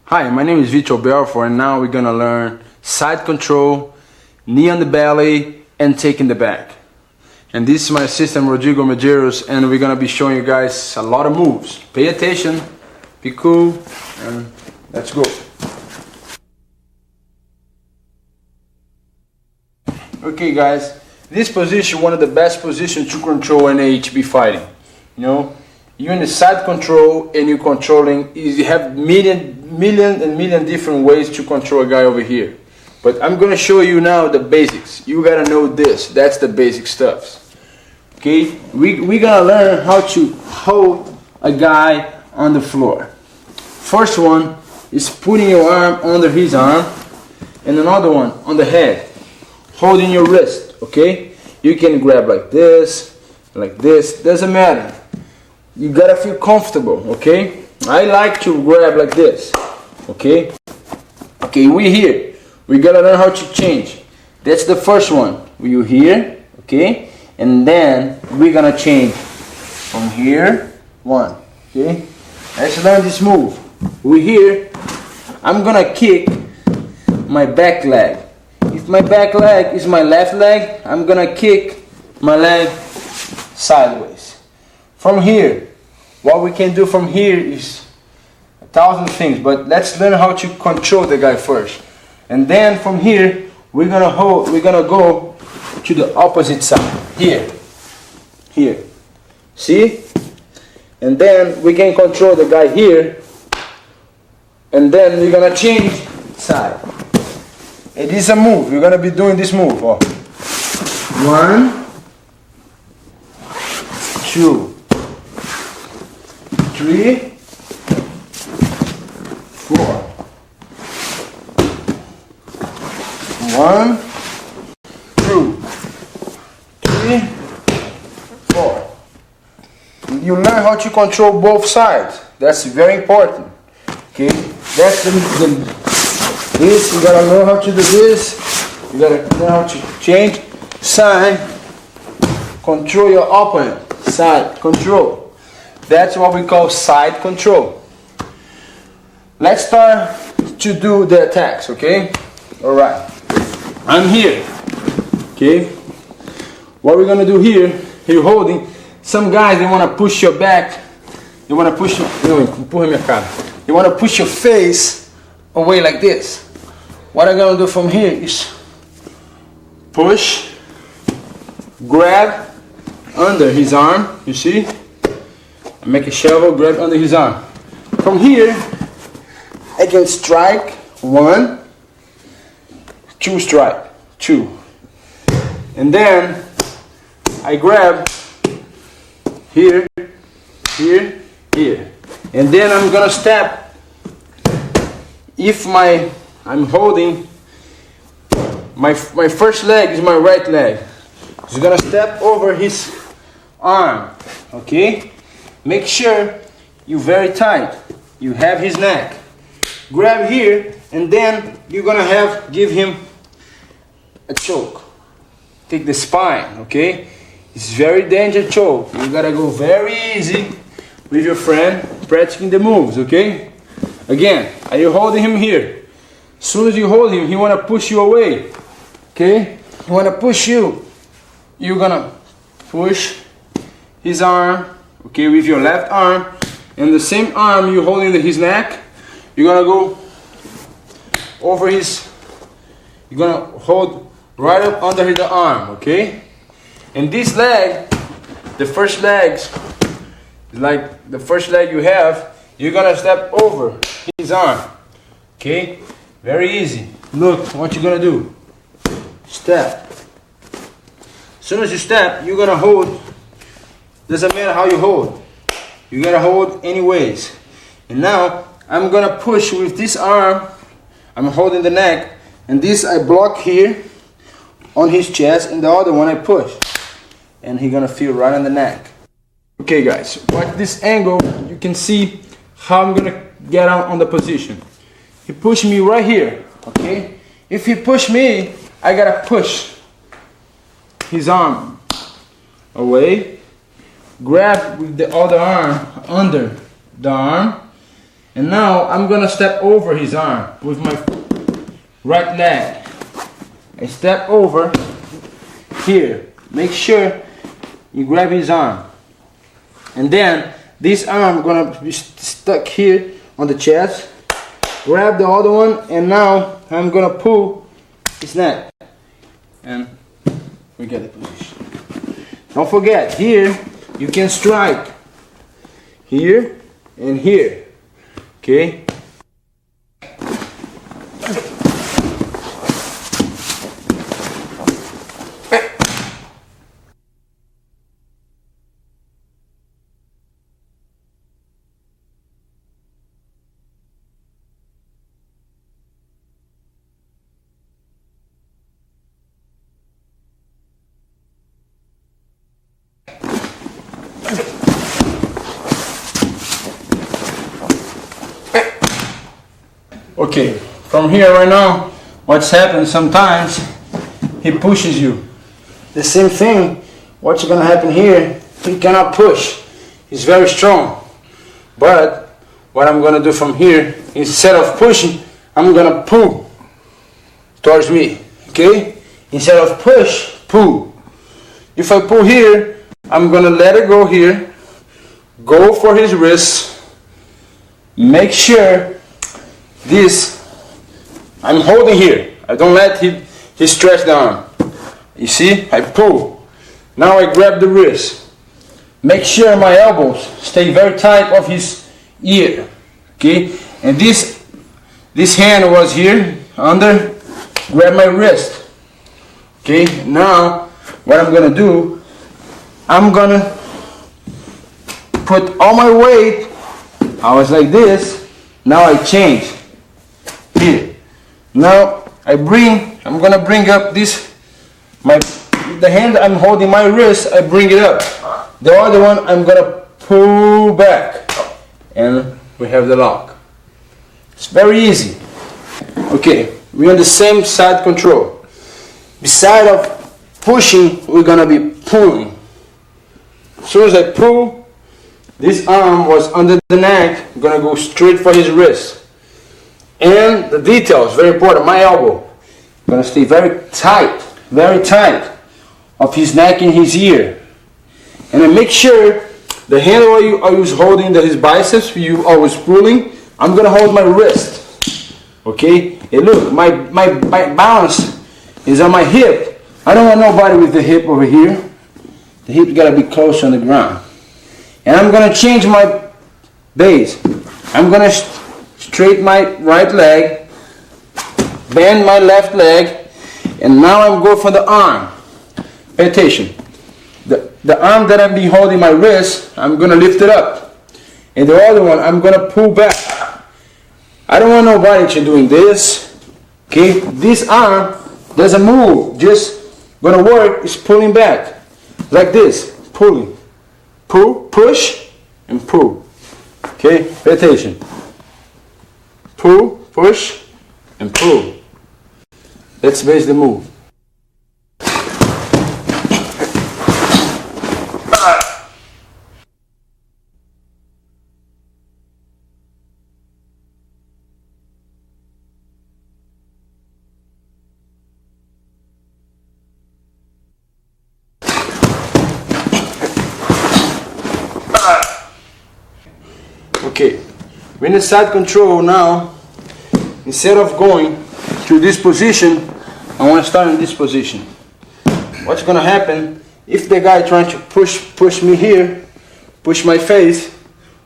Hi, my name is Vitor Belfort, and now we're gonna learn side control, knee on the belly, and taking the back. And this is my assistant Rodrigo Medeiros, and we're gonna be showing you guys a lot of moves. Pay attention, be cool, and let's go. Okay guys, this position, one of the best positions to control an HB fighting. You know, you're in the side control and you're controlling, you have million different ways to control a guy over here. But I'm gonna show you now the basics. You gotta know this, that's the basic stuff. Okay, we're gonna learn how to hold a guy on the floor. First one is putting your arm under his arm, and another one on the head, holding your wrist, okay? You can grab like this, doesn't matter. You gotta feel comfortable, okay? I like to grab like this, okay? Okay, we're here. We gotta learn how to change. That's the first one. We're here, okay? And then we're gonna change from here, one, okay? Let's learn this move. We're here. I'm gonna kick my back leg. If my back leg is my left leg, I'm gonna kick my leg sideways. From here, what we can do from here is 1,000 things, but let's learn how to control the guy first. And then from here, we're gonna go to the opposite side. Here. See? And then we can control the guy here. And then we're gonna change side. It is a move. You're gonna be doing this move. Oh. 1, 2, 3, 4. 1, 2, 3, 4. You learn how to control both sides. That's very important. Okay, that's this. You gotta know how to do this. You gotta know how to change side. Control your opponent. Side control. That's what we call side control. Let's start to do the attacks. Okay. All right. I'm here. Okay. What we're gonna do here? You're holding. Some guys, they wanna push your back. They wanna push. Empurra minha cara. You want to push your face away like this. What I'm going to do from here is push, grab under his arm, you see? Make a shovel, grab under his arm. From here, I can strike 1, 2 strike, 2. And then I grab here, here, here. And then I'm gonna step. If I'm holding my first leg is my right leg. So I'm gonna step over his arm. Okay? Make sure you're very tight. You have his neck. Grab here, and then you're gonna give him a choke. Take the spine, okay? It's very dangerous choke. You gotta go very easy with your friend, practicing the moves, okay? Again, are you holding him here? As soon as you hold him, he wanna push you away, okay? He wanna push you. You're gonna push his arm, okay, with your left arm, and the same arm you're holding his neck. You're gonna go over his. You're gonna hold right up under his arm, okay? And this leg, the first legs. Like the first leg you have, you're gonna step over his arm. Okay? Very easy. Look what you're gonna do. Step. As soon as you step, you're gonna hold. Doesn't matter how you hold. You gotta hold anyways. And now I'm gonna push with this arm. I'm holding the neck, and this I block here on his chest, and the other one I push. And he's gonna feel right on the neck. Okay guys, watch this angle, you can see how I'm gonna get out on the position. He pushed me right here, okay? If he push me, I gotta push his arm away, grab with the other arm under the arm, And now I'm gonna step over his arm with my right leg. I step over here. Make sure you grab his arm. And then this arm gonna be stuck here on the chest. Grab the other one, and now I'm gonna pull his neck. And we get the position. Don't forget, here you can strike. Here and here. Okay? Okay, from here right now, what's happened sometimes, he pushes you. The same thing, what's gonna happen here, he cannot push. He's very strong. But what I'm gonna do from here, instead of pushing, I'm gonna pull towards me. Okay? Instead of push, pull. If I pull here, I'm gonna let it go here, go for his wrist, make sure this, I'm holding here. I don't let he stretch the arm. You see? I pull. Now I grab the wrist. Make sure my elbows stay very tight of his ear. Okay? And this hand was here under. Grab my wrist. Okay? Now what I'm gonna do, I'm gonna put all my weight. I was like this. Now I change. Here. Now I'm gonna bring up the hand I'm holding my wrist, I bring it up. The other one I'm gonna pull back. And we have the lock. It's very easy. Okay, we're on the same side control. Beside of pushing, we're gonna be pulling. As soon as I pull, this arm was under the neck, I'm gonna go straight for his wrist. And the details, very important, my elbow. I'm gonna stay very tight of his neck and his ear. And then make sure the hand I was holding his biceps, you always pulling, I'm gonna hold my wrist. Okay? And look, my balance is on my hip. I don't want nobody with the hip over here. The hip's gotta be close on the ground. And I'm gonna change my base. I'm gonna straight my right leg, bend my left leg, and now I'm going for the arm. Pay attention. The arm that I'm be holding my wrist, I'm gonna lift it up. And the other one, I'm gonna pull back. I don't want nobody to doing this. Okay? This arm doesn't move. Just gonna work is pulling back. Like this. Pulling. Pull, push, and pull. Okay? Pay attention. Pull, push, and pull. Let's base the move. Okay, we're in the side control now. Instead of going to this position, I want to start in this position. What's going to happen if the guy trying to push me here, push my face,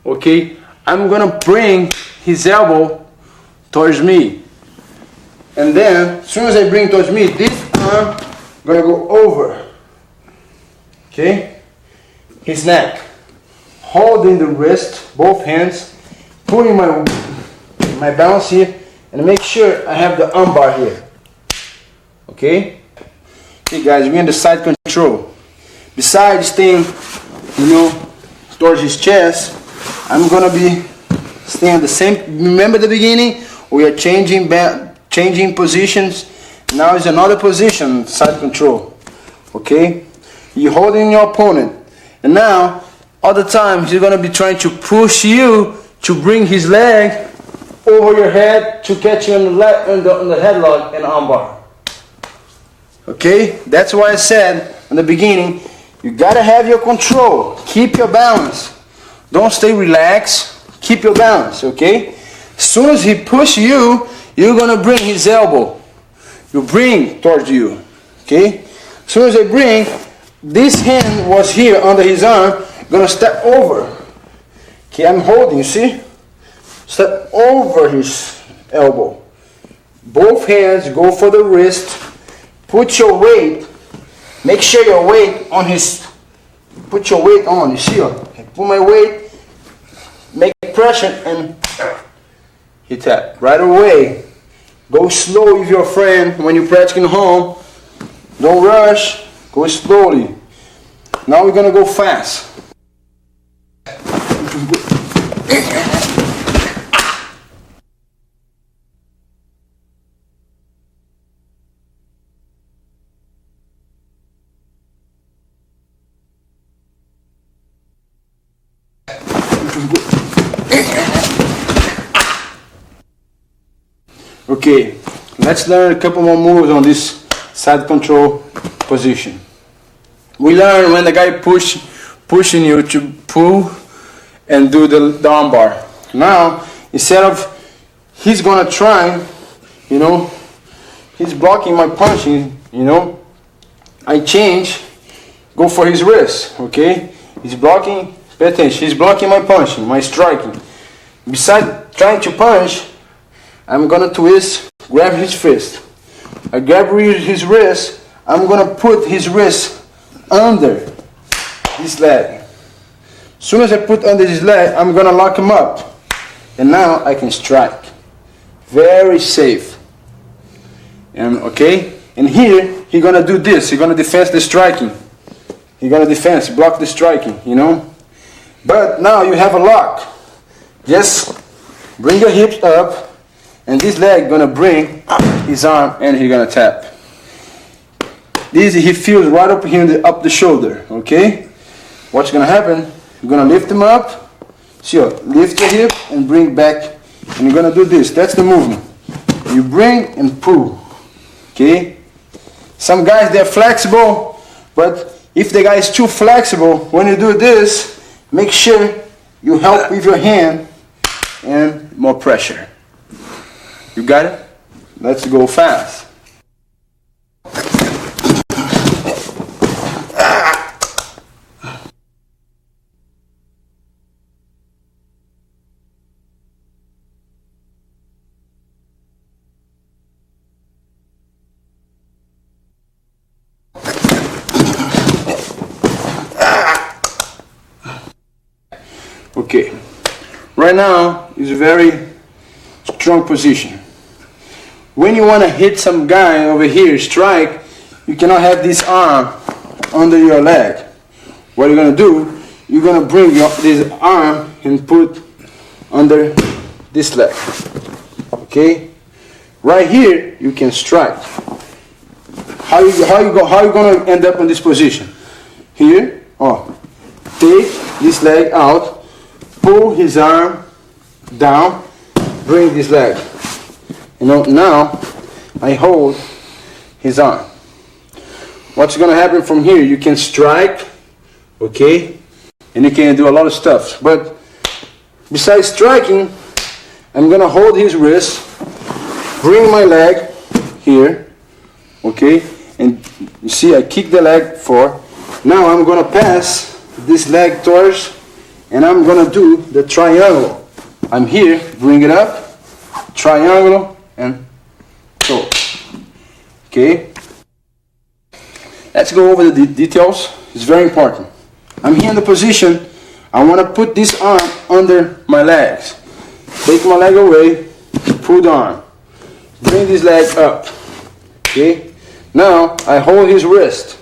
okay, I'm going to bring his elbow towards me. And then, as soon as I bring towards me, this arm going to go over, okay, his neck. Holding the wrist, both hands, pulling my balance here, and make sure I have the armbar here. Okay? Okay guys, we're in the side control. Besides staying, towards his chest, I'm gonna be staying the same. Remember the beginning? We are changing positions. Now is another position, side control. Okay? You're holding your opponent. And now, all the time, he's going to be trying to push you to bring his leg over your head to catch you on the headlock and armbar. Okay, that's why I said in the beginning, you gotta have your control. Keep your balance. Don't stay relaxed. Keep your balance, okay? As soon as he pushes you, you're gonna bring his elbow. You bring towards you, okay? As soon as I bring, this hand was here under his arm, gonna step over. Okay, I'm holding, you see? Step over his elbow. Both hands go for the wrist. Put your weight. Make sure your weight on his. Put your weight on. You see? I put my weight. Make pressure and he tap right away. Go slow with your friend when you're practicing home. Don't rush. Go slowly. Now we're gonna go fast. Okay, let's learn a couple more moves on this side control position. We learn when the guy pushing you to pull and do the arm bar. Now, instead of he's gonna try, you know, he's blocking my punching, you know, I change, go for his wrist, okay? He's blocking, pay attention, he's blocking my punching, my striking. Besides trying to punch, I'm gonna twist, grab his fist. I grab his wrist, I'm gonna put his wrist under his leg. As soon as I put under his leg, I'm gonna lock him up. And now I can strike. Very safe. And okay? And here, he's gonna do this. He's gonna defend the striking. He's gonna defend, block the striking, you know? But now you have a lock. Just bring your hips up. And this leg gonna bring his arm and he's gonna tap. This he feels right up here up the shoulder, okay? What's gonna happen? You're gonna lift him up. See, lift your hip and bring back. And you're gonna do this. That's the movement. You bring and pull, okay? Some guys, they're flexible, but if the guy is too flexible, when you do this, make sure you help with your hand and more pressure. You got it? Let's go fast. Okay. Right now is a very strong position. When you want to hit some guy over here, strike, you cannot have this arm under your leg. What you're going to do, you're going to bring this arm and put under this leg. Okay? Right here, you can strike. How you going to end up in this position? Here, take this leg out, pull his arm down, bring this leg. You know, now I hold his arm. What's going to happen from here? You can strike, okay, and you can do a lot of stuff. But besides striking, I'm going to hold his wrist, bring my leg here, okay, and you see I kick the leg forward. Now I'm going to pass this leg towards, and I'm going to do the triangle. I'm here, bring it up, triangle, and so. Okay. Let's go over the details. It's very important. I'm here in the position. I want to put this arm under my legs. Take my leg away, pull the arm. Bring this leg up. Okay. Now I hold his wrist.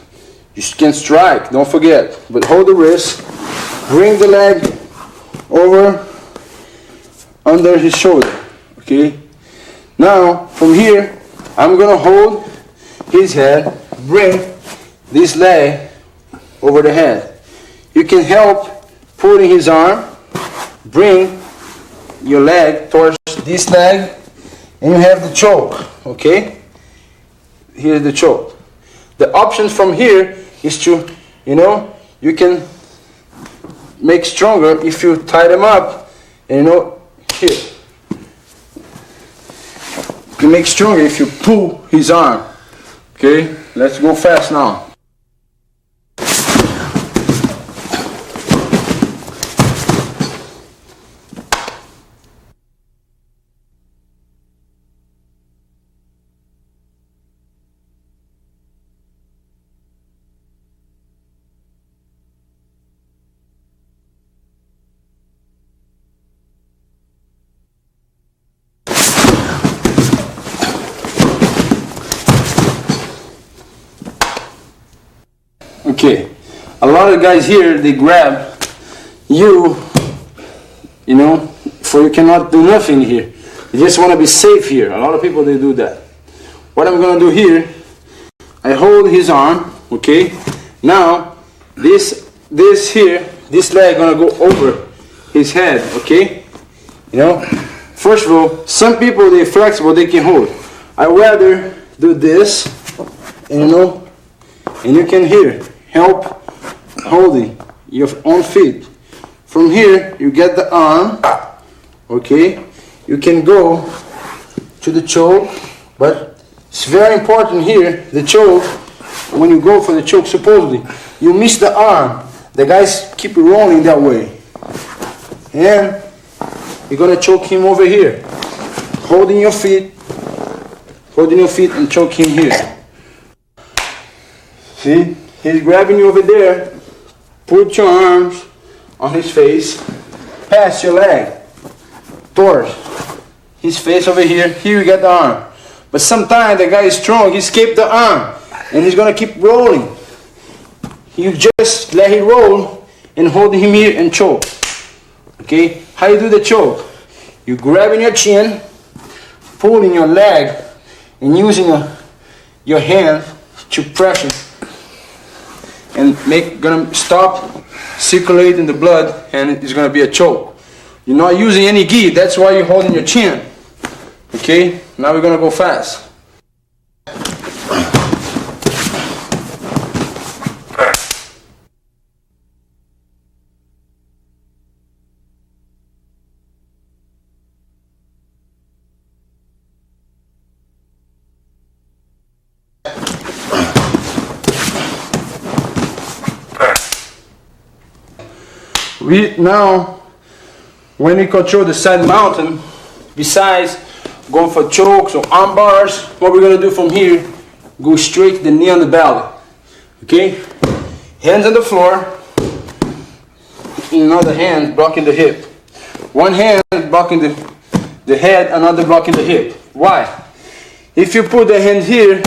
You can strike, don't forget. But hold the wrist. Bring the leg over under his shoulder. Okay. Now, from here, I'm going to hold his head, bring this leg over the head. You can help putting his arm, bring your leg towards this leg, and you have the choke. Okay, here's the choke. The option from here is to, you can make stronger if you tie them up, and here. You can make stronger if you pull his arm. Okay, let's go fast now. Okay, a lot of guys here, they grab you, for you cannot do nothing here. You just want to be safe here. A lot of people, they do that. What I'm going to do here, I hold his arm, okay? Now, this leg going to go over his head, okay? First of all, some people, they're flexible, they can hold. I rather do this, and you can hear. Help holding your own feet. From here, you get the arm, okay? You can go to the choke, but it's very important here, the choke, when you go for the choke, supposedly, you miss the arm. The guys keep rolling that way. And you're gonna choke him over here. Holding your feet and choke him here. See? He's grabbing you over there. Put your arms on his face. Pass your leg towards his face over here. Here you get the arm. But sometimes the guy is strong. He escaped the arm. And he's going to keep rolling. You just let him roll and hold him here and choke. Okay? How you do the choke? You grabbing your chin, pulling your leg, and using your hand to pressure. And gonna stop circulating the blood, and it's gonna be a choke. You're not using any gi, that's why you're holding your chin. Okay, now we're gonna go fast. Now, when we control the side mountain, besides going for chokes or arm bars, what we're going to do from here, go straight to the knee on the belly. Okay? Hands on the floor, another hand blocking the hip. One hand blocking the head, another blocking the hip. Why? If you put the hand here,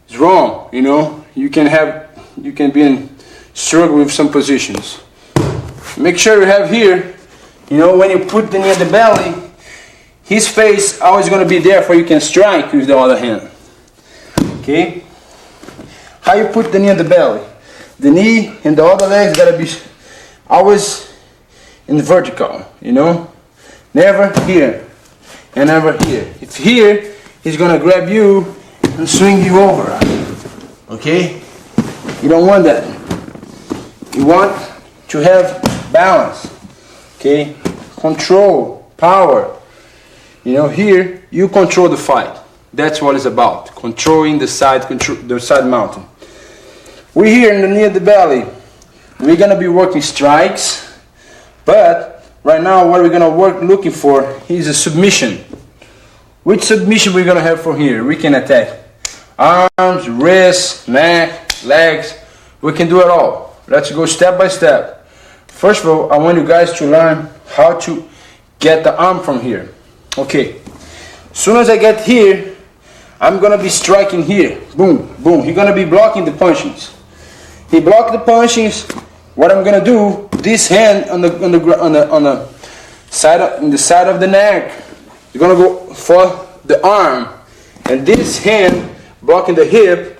it's wrong, You can be in struggle with some positions. Make sure you have here, when you put the knee on the belly, his face always going to be there for you can strike with the other hand. Okay? How you put the knee on the belly? The knee and the other legs got to be always in vertical, Never here and never here. If here, he's going to grab you and swing you over. Okay? You don't want that. You want to have balance, okay? Control, power. Here you control the fight. That's what it's about. Controlling the side mountain. We're here in the knee of the belly. We're gonna be working strikes, but right now what we're gonna work looking for is a submission. Which submission we're gonna have from here? We can attack arms, wrists, neck, legs. We can do it all. Let's go step by step. First of all, I want you guys to learn how to get the arm from here. Okay. As soon as I get here, I'm going to be striking here. Boom, boom. He's going to be blocking the punchings. He blocked the punchings. What I'm going to do, this hand on the side of the neck, you're going to go for the arm. And this hand blocking the hip,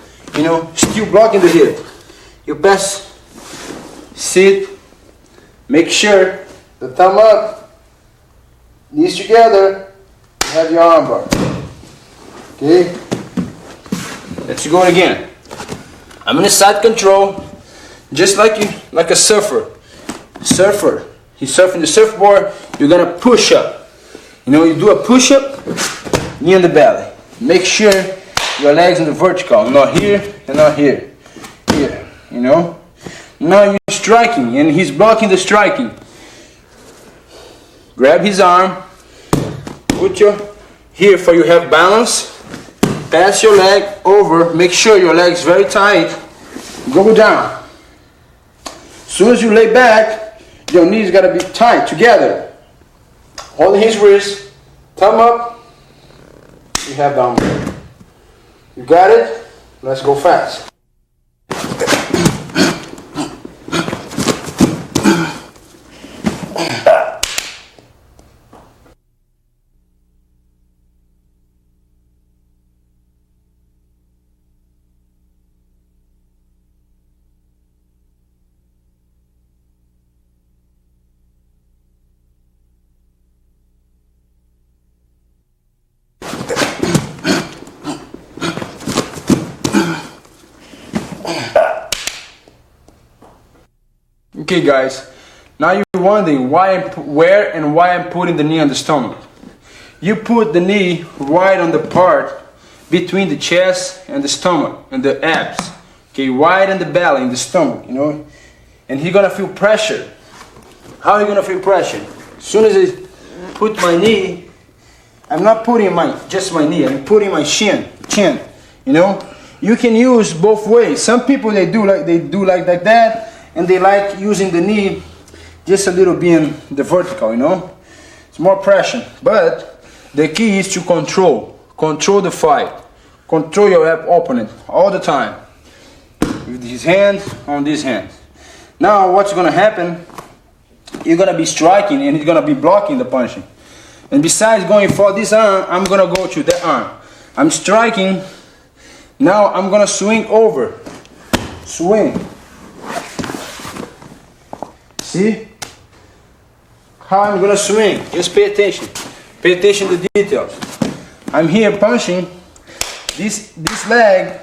still blocking the hip. You pass, sit, make sure the thumb up, knees together, you have your arm bar. Okay? Let's go again. I'm in a side control, just like a surfer. Surfer. He's surfing the surfboard, you're gonna push up. You know, you do a push up, knee on the belly. Make sure your legs in the vertical, not here and not here. Here, you know. Now you're striking and he's blocking the striking. Grab his arm, put your here for you have balance. Pass your leg over, make sure your leg's very tight. Go down. As soon as you lay back, your knees gotta be tight together. Holding his wrist, thumb up, you have down. You got it? Let's go fast. Okay guys, now you're wondering where and why I'm putting the knee on the stomach. You put the knee right on the part between the chest and the stomach and the abs. Okay, right in the belly, in the stomach, you know. And he's gonna feel pressure. How are you gonna feel pressure? As soon as I put my knee, I'm not putting just my knee, I'm putting my chin, you know. You can use both ways. Some people they do like that. And they like using the knee just a little being the vertical, you know. It's more pressure. But the key is to control the fight. Control your opponent all the time. With his hand on this hand. Now what's gonna happen, you're gonna be striking and he's gonna be blocking the punching. And besides going for this arm, I'm gonna go to that arm. I'm striking, now I'm gonna swing over. Swing. See how I'm gonna swing? Just pay attention. Pay attention to the details. I'm here punching this leg,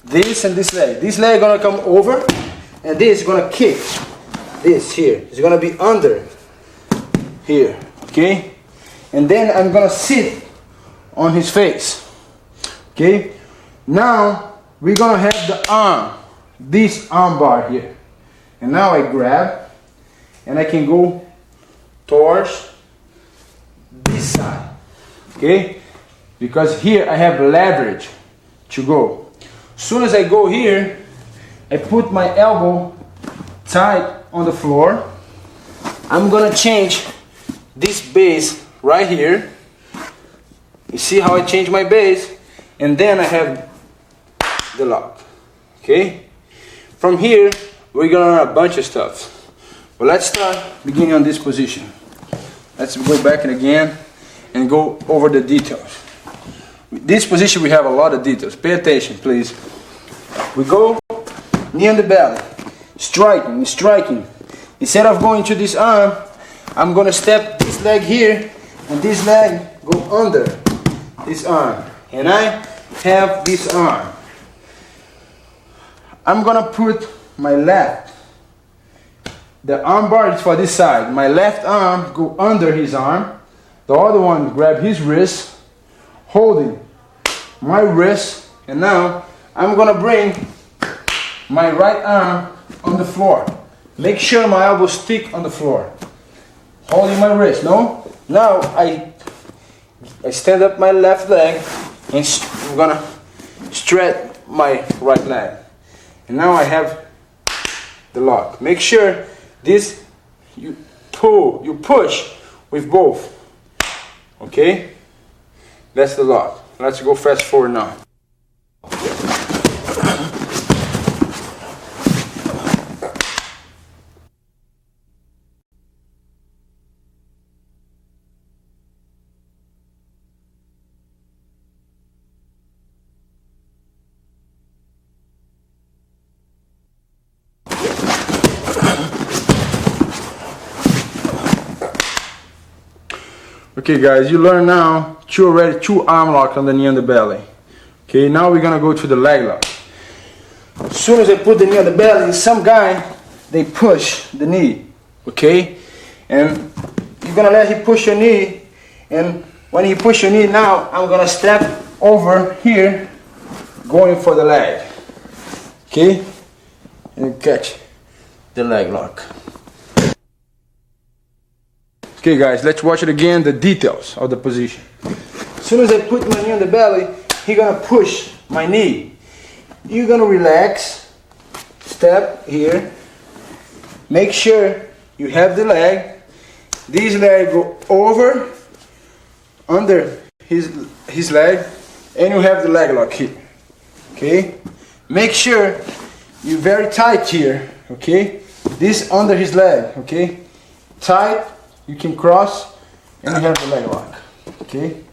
this and this leg. This leg gonna come over, and this is gonna kick. This here is gonna be under here, okay? And then I'm gonna sit on his face, okay? Now we're gonna have the arm, this arm bar here, and now I grab. And I can go towards this side, okay? Because here I have leverage to go. As soon as I go here, I put my elbow tight on the floor. I'm gonna change this base right here. You see how I change my base? And then I have the lock, okay? From here, we're gonna learn a bunch of stuff. Well, let's start beginning on this position. Let's go back again and go over the details. This position we have a lot of details. Pay attention, please. We go knee on the belly, striking. Instead of going to this arm, I'm gonna step this leg here and this leg go under this arm. And I have this arm. I'm gonna put my left. The arm bar is for this side. My left arm go under his arm. The other one grab his wrist, holding my wrist. And now I'm gonna bring my right arm on the floor. Make sure my elbows stick on the floor. Holding my wrist, no? Now I stand up my left leg and I'm gonna stretch my right leg. And now I have the lock. Make sure this you push with both. Okay? That's the lock. Let's go fast forward now. Okay guys, you learn now two arm lock on the knee and the belly. Okay, now we're gonna go to the leg lock. As soon as I put the knee on the belly, some guy, they push the knee. Okay? And you're gonna let him push your knee, and when he push your knee now, I'm gonna step over here, going for the leg. Okay? And catch the leg lock. Okay guys, let's watch it again, the details of the position. As soon as I put my knee on the belly, he's gonna push my knee. You're gonna relax, step here, make sure you have the leg. This leg go over, under his leg, and you have the leg lock here. Okay? Make sure you're very tight here. Okay? This under his leg. Okay? Tight. You can cross, and you have the leg lock. Okay?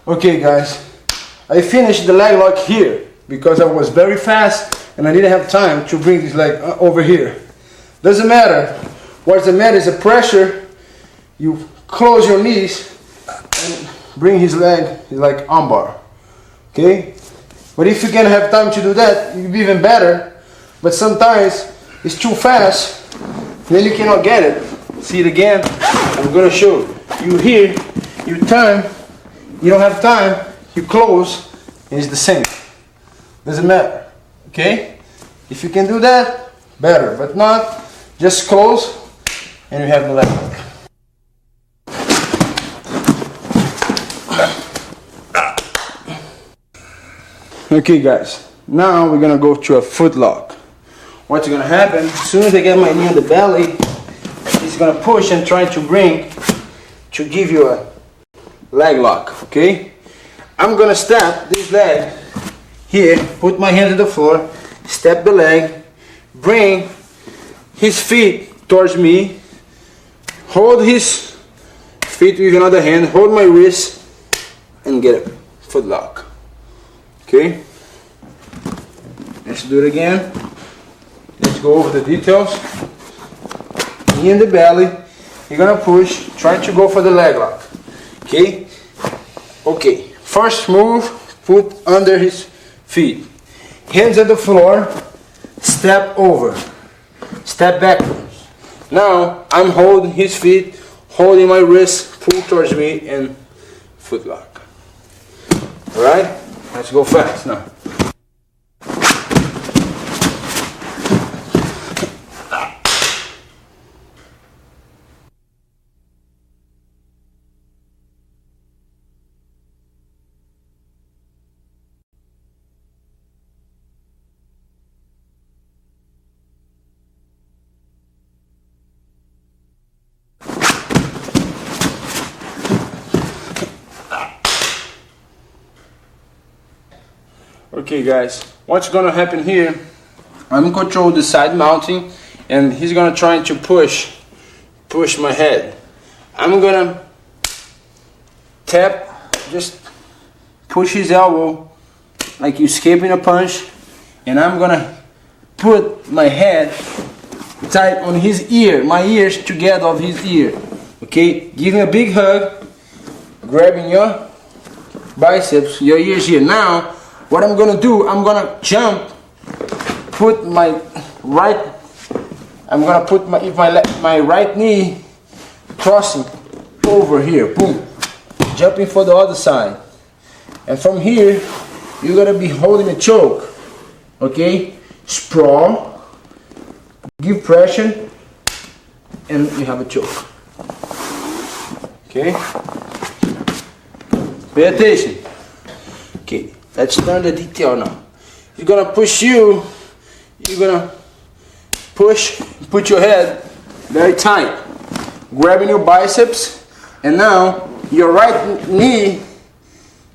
Okay guys, I finished the leg lock here because I was very fast and I didn't have time to bring this leg over here. Doesn't matter. What's the matter is the pressure. You close your knees and bring his leg like armbar. Okay? But if you can have time to do that, it'll be even better. But sometimes it's too fast, then you cannot get it. See it again? I'm gonna show you. You here, you turn. You don't have time, you close, and it's the same. Doesn't matter. Okay? If you can do that, better. But not, just close, and you have the leg lock. Okay guys, now we're gonna go to a foot lock. What's gonna happen, as soon as I get my knee on the belly, he's gonna push and try to bring, to give you a leg lock, okay? I'm gonna step this leg here, put my hand on the floor, step the leg, bring his feet towards me, hold his feet with another hand, hold my wrist, and get a foot lock. Okay? Let's do it again. Let's go over the details. Knee in the belly, you're gonna push, try to go for the leg lock. Okay? Okay. First move, put under his feet. Hands at the floor, step over. Step backwards. Now, I'm holding his feet, holding my wrist, pull towards me, and foot lock. Alright? Let's go fast now. Okay guys, what's gonna happen here, I'm control the side mounting and he's gonna try to push my head. I'm gonna tap, just push his elbow like you escaping a punch, and I'm gonna put my head tight on his ear, my ears together of his ear. Okay, give him a big hug, grabbing your biceps, your ears here. Now what I'm gonna do, I'm gonna jump, put my right, I'm gonna put my right knee crossing over here, boom, jumping for the other side, and from here you're gonna be holding a choke. Okay? Sprawl, give pressure, and you have a choke. Okay? Pay attention. Okay, let's learn the detail now. You're gonna push you, you're gonna push, put your head very tight, grabbing your biceps, and now your right knee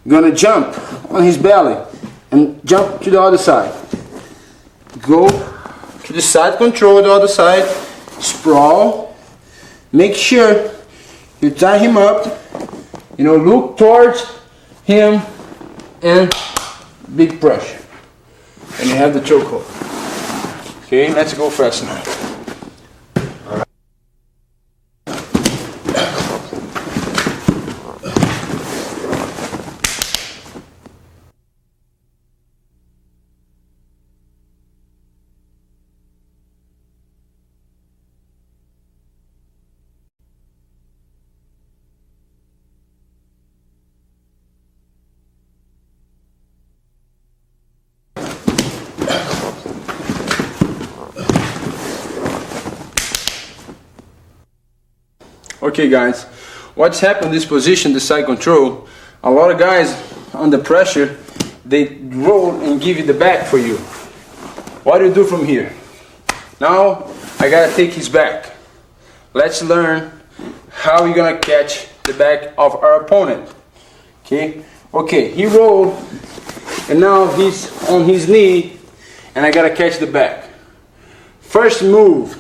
gonna jump on his belly and jump to the other side. Go to the side control, the other side, sprawl. Make sure you tie him up, you know, look towards him and big pressure. And you have the chokehold. Okay, let's go fast now. Okay guys, what's happened in this position, the side control, a lot of guys under pressure, they roll and give you the back for you. What do you do from here? Now I gotta take his back. Let's learn how you're gonna catch the back of our opponent. Okay, he rolled and now he's on his knee and I gotta catch the back. First move,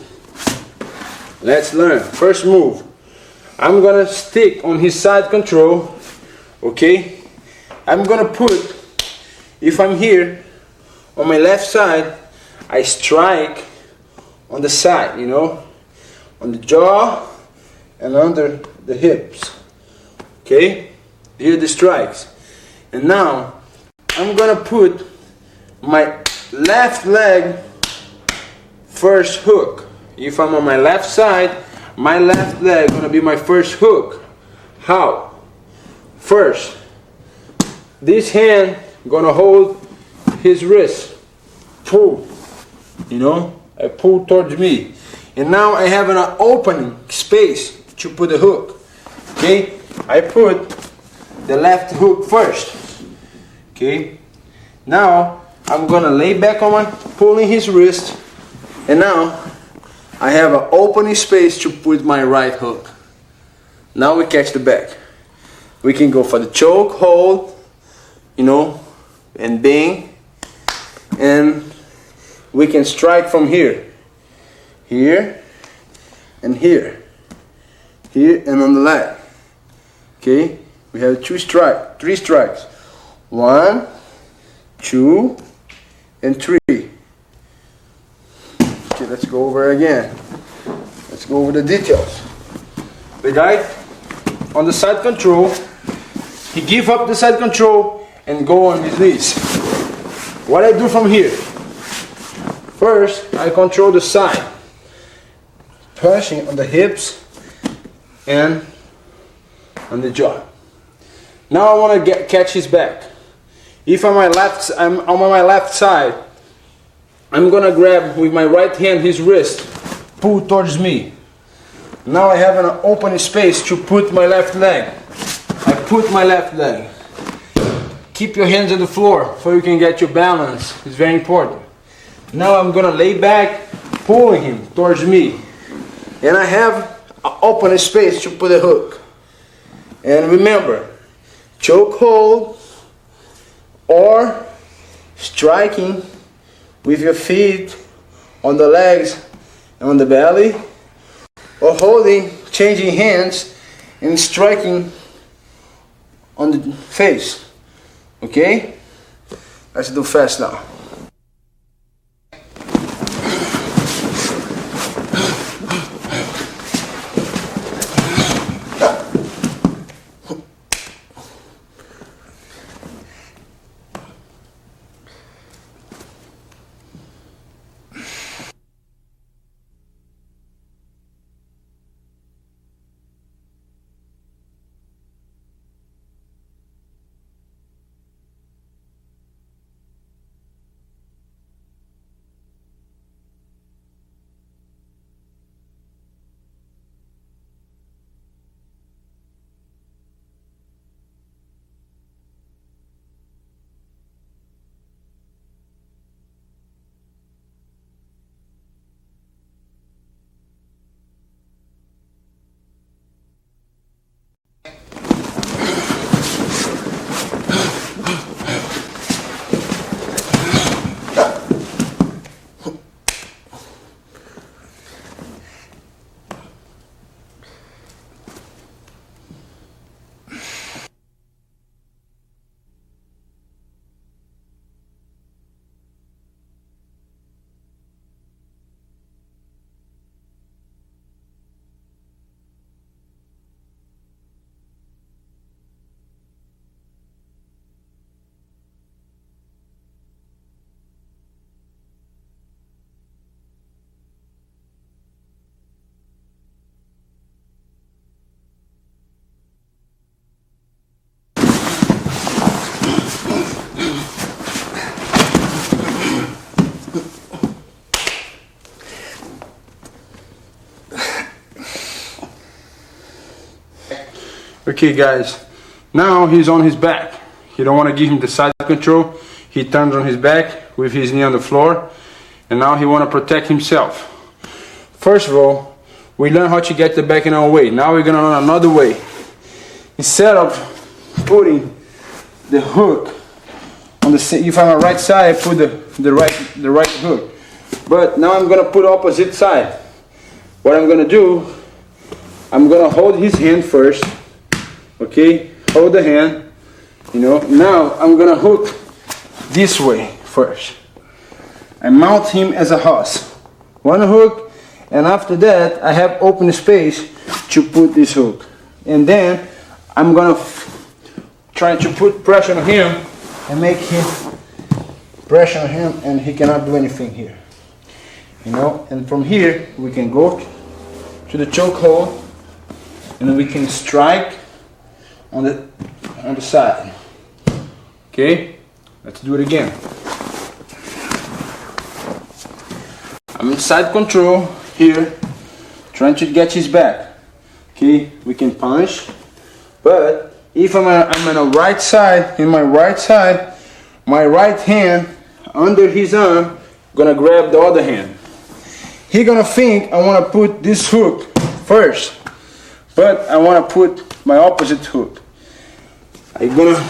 let's learn. First move, I'm gonna stick on his side control. Okay, I'm gonna put, if I'm here on my left side, I strike on the side, you know, on the jaw and under the hips. Okay, here are the strikes. And now I'm gonna put my left leg first hook. If I'm on my left side, my left leg gonna be my first hook. How? First, this hand gonna hold his wrist. Pull, you know, I pull towards me. And now I have an opening space to put the hook. Okay, I put the left hook first. Okay, now I'm gonna lay back on my, pulling his wrist, and now I have an opening space to put my right hook. Now we catch the back. We can go for the choke hold, you know, and bang, and we can strike from here, here, and here, here, and on the leg. Okay, we have three strikes. 1, 2, and 3. Okay, let's go over again. Let's go over the details. The guy on the side control, he give up the side control and go on his knees. What I do from here? First, I control the side, pushing on the hips and on the jaw. Now I want to catch his back. If I'm on my left side, I'm gonna grab with my right hand his wrist, pull towards me. Now I have an open space to put my left leg. I put my left leg. Keep your hands on the floor so you can get your balance. It's very important. Now I'm gonna lay back, pulling him towards me. And I have an open space to put a hook. And remember, choke hold or striking with your feet on the legs and on the belly, or holding, changing hands and striking on the face. Okay? Let's do fast now. Okay guys, now he's on his back. You don't want to give him the side control. He turns on his back with his knee on the floor, and now he want to protect himself. First of all, we learn how to get the back in our way. Now we're gonna learn another way. Instead of putting the hook on the, if I'm on the right side, I put the right hook. But now I'm gonna put opposite side. What I'm gonna do, I'm gonna hold his hand first. Okay, hold the hand. You know, now I'm gonna hook this way first. I mount him as a horse. One hook, and after that I have open space to put this hook. And then I'm gonna try to put pressure on him and make him pressure on him, and he cannot do anything here. You know, and from here we can go to the choke hold, and we can strike on the side. Okay, let's do it again. I'm in side control here, trying to get his back. Okay, we can punch, but if I'm on the right side, in my right side, my right hand under his arm, gonna grab the other hand. He gonna think I wanna put this hook first, but I wanna put my opposite hook. I'm gonna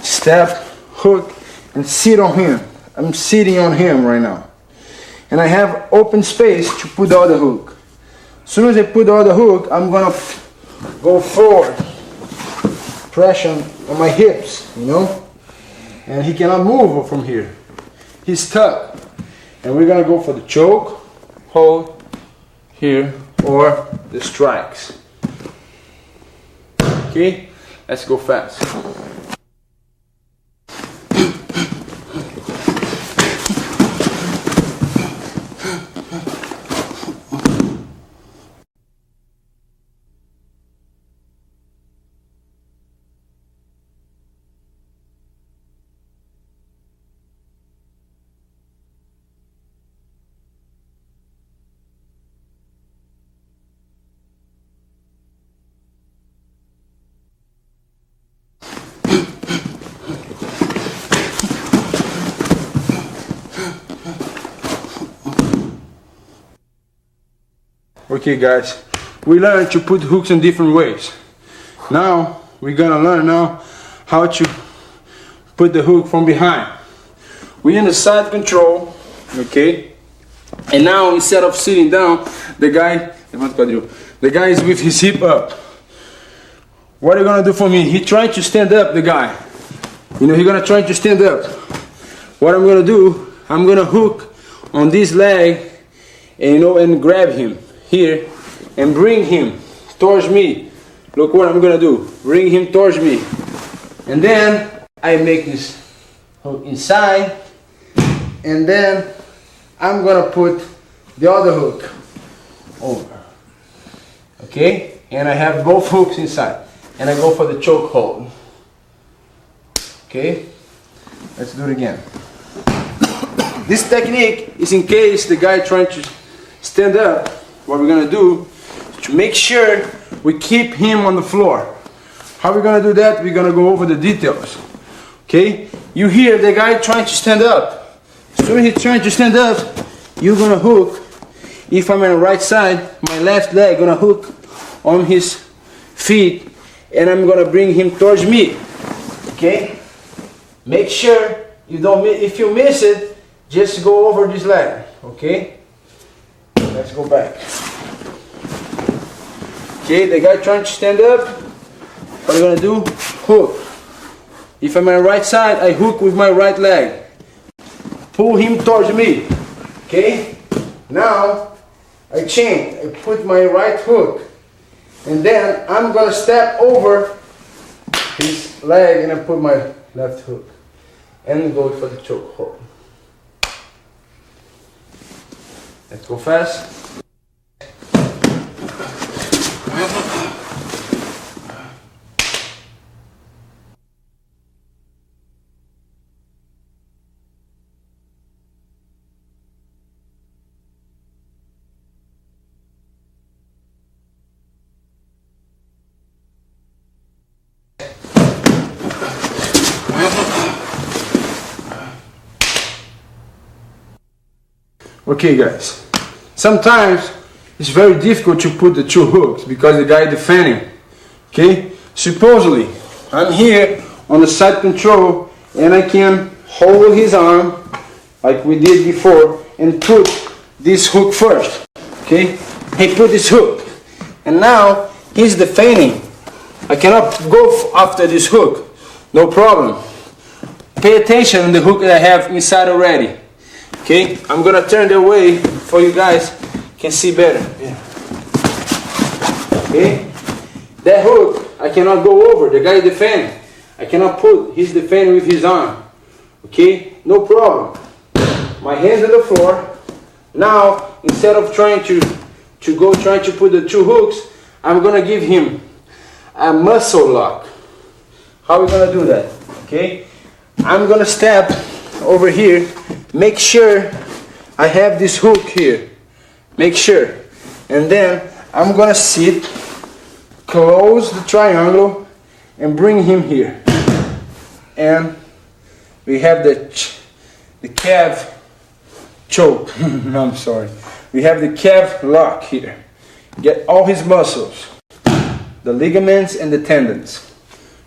step, hook, and sit on him. I'm sitting on him right now. And I have open space to put the other hook. As soon as I put the other hook, I'm gonna go forward. Pressure on my hips, you know? And he cannot move from here. He's stuck. And we're gonna go for the choke, hold, here, or the strikes. Okay, let's go fast. Okay guys, we learned to put hooks in different ways. Now we're gonna learn how to put the hook from behind. We're in the side control, okay? And now instead of sitting down, the guy is with his hip up. What are you gonna do for me? He trying to stand up, the guy. You know, he's gonna try to stand up. What I'm gonna do, I'm gonna hook on this leg, and, you know, and grab him here and bring him towards me. Look what I'm gonna do. Bring him towards me. And then I make this hook inside, and then I'm gonna put the other hook over. Okay? And I have both hooks inside. And I go for the choke hold. Okay? Let's do it again. This technique is in case the guy trying to stand up. What we're gonna do is to make sure we keep him on the floor. How we're gonna do that? We're gonna go over the details. Okay? You hear the guy trying to stand up. As soon as he's trying to stand up, you're gonna hook. If I'm on the right side, my left leg gonna hook on his feet, and I'm gonna bring him towards me. Okay? Make sure you don't miss. If you miss it, just go over this leg. Okay? Let's go back. Okay, the guy trying to stand up. What I'm gonna do? Hook. If I'm on the right side, I hook with my right leg. Pull him towards me. Okay? Now I change. I put my right hook, and then I'm gonna step over his leg, and I put my left hook, and go for the choke hold. Let's go fast. Okay guys, sometimes it's very difficult to put the two hooks because the guy defending. Okay, supposedly I'm here on the side control and I can hold his arm like we did before and put this hook first. Okay, he put this hook and now he's defending. I cannot go after this hook, no problem. Pay attention on the hook that I have inside already. Okay, I'm gonna turn the way for you guys can see better. Yeah. Okay, that hook I cannot go over. The guy defending. I cannot put. He's defending with his arm. Okay, no problem. My hands on the floor. Now instead of trying to put the two hooks, I'm gonna give him a muscle lock. How are we gonna do that? Okay, I'm gonna step over here. Make sure I have this hook here. Make sure. And then I'm gonna sit, close the triangle, and bring him here. And we have the calf choke. I'm sorry. We have the calf lock here. Get all his muscles, the ligaments and the tendons.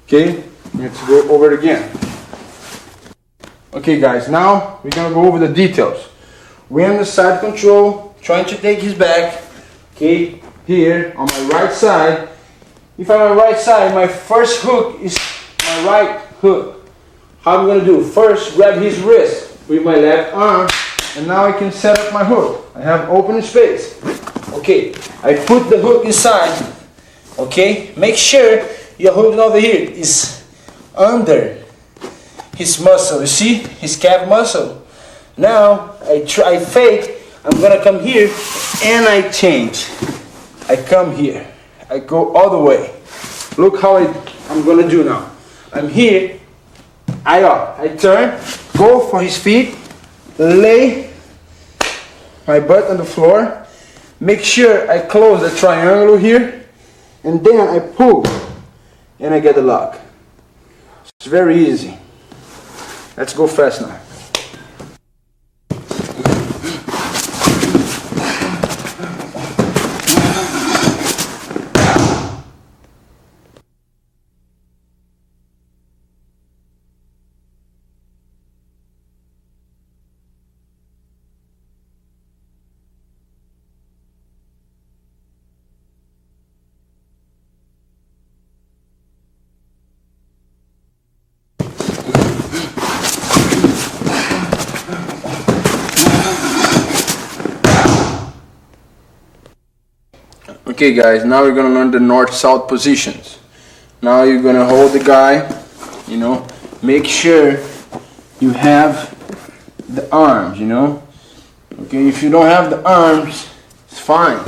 Okay, let's go over it again. Okay guys, now we're gonna go over the details. We're on the side control, trying to take his back. Okay, here on my right side. If I'm on my right side, my first hook is my right hook. How I'm gonna do? First, grab his wrist with my left arm, and now I can set up my hook. I have open space. Okay, I put the hook inside. Okay, make sure your hook over here is under his muscle. You see his calf muscle. Now I fake. I'm gonna come here and I change. I come here. I go all the way. Look how I'm gonna do now. I'm here. I turn. Go for his feet. Lay my butt on the floor. Make sure I close the triangle here, and then I pull, and I get the lock. It's very easy. Let's go fast now. Okay guys, now we're gonna learn the north-south positions. Now you're gonna hold the guy, you know, make sure you have the arms, you know. Okay, if you don't have the arms, it's fine.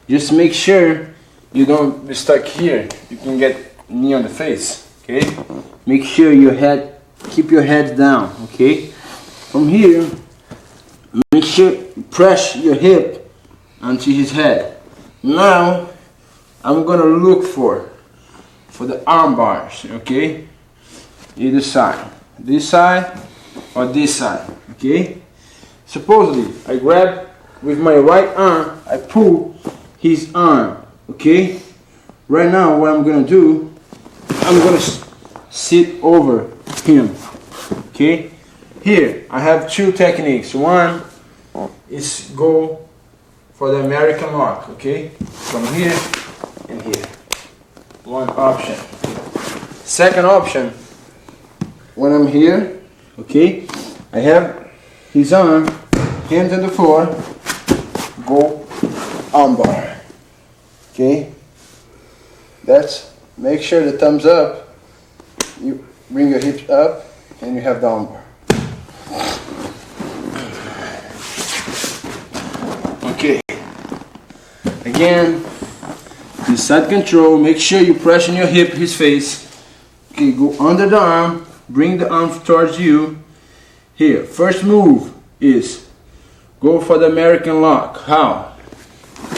Just make sure you don't be stuck here. You can get knee on the face, okay? Make sure your head, keep your head down, okay? From here, make sure press your hip onto his head. Now I'm gonna look for the arm bars, okay? Either side, this side or this side, okay? Supposedly I grab with my right arm, I pull his arm, okay? Right now what I'm gonna do, I'm gonna sit over him, okay? Here I have two techniques. One is go for the American lock, okay? From here and here. One option. Second option, when I'm here, okay, I have his arm, hands on the floor, go armbar. Okay? That's, make sure the thumbs up, you bring your hips up, and you have the armbar. Okay. Again, the side control, make sure you press on your hip, his face. Okay, go under the arm, bring the arm towards you. Here, first move is go for the American lock. How?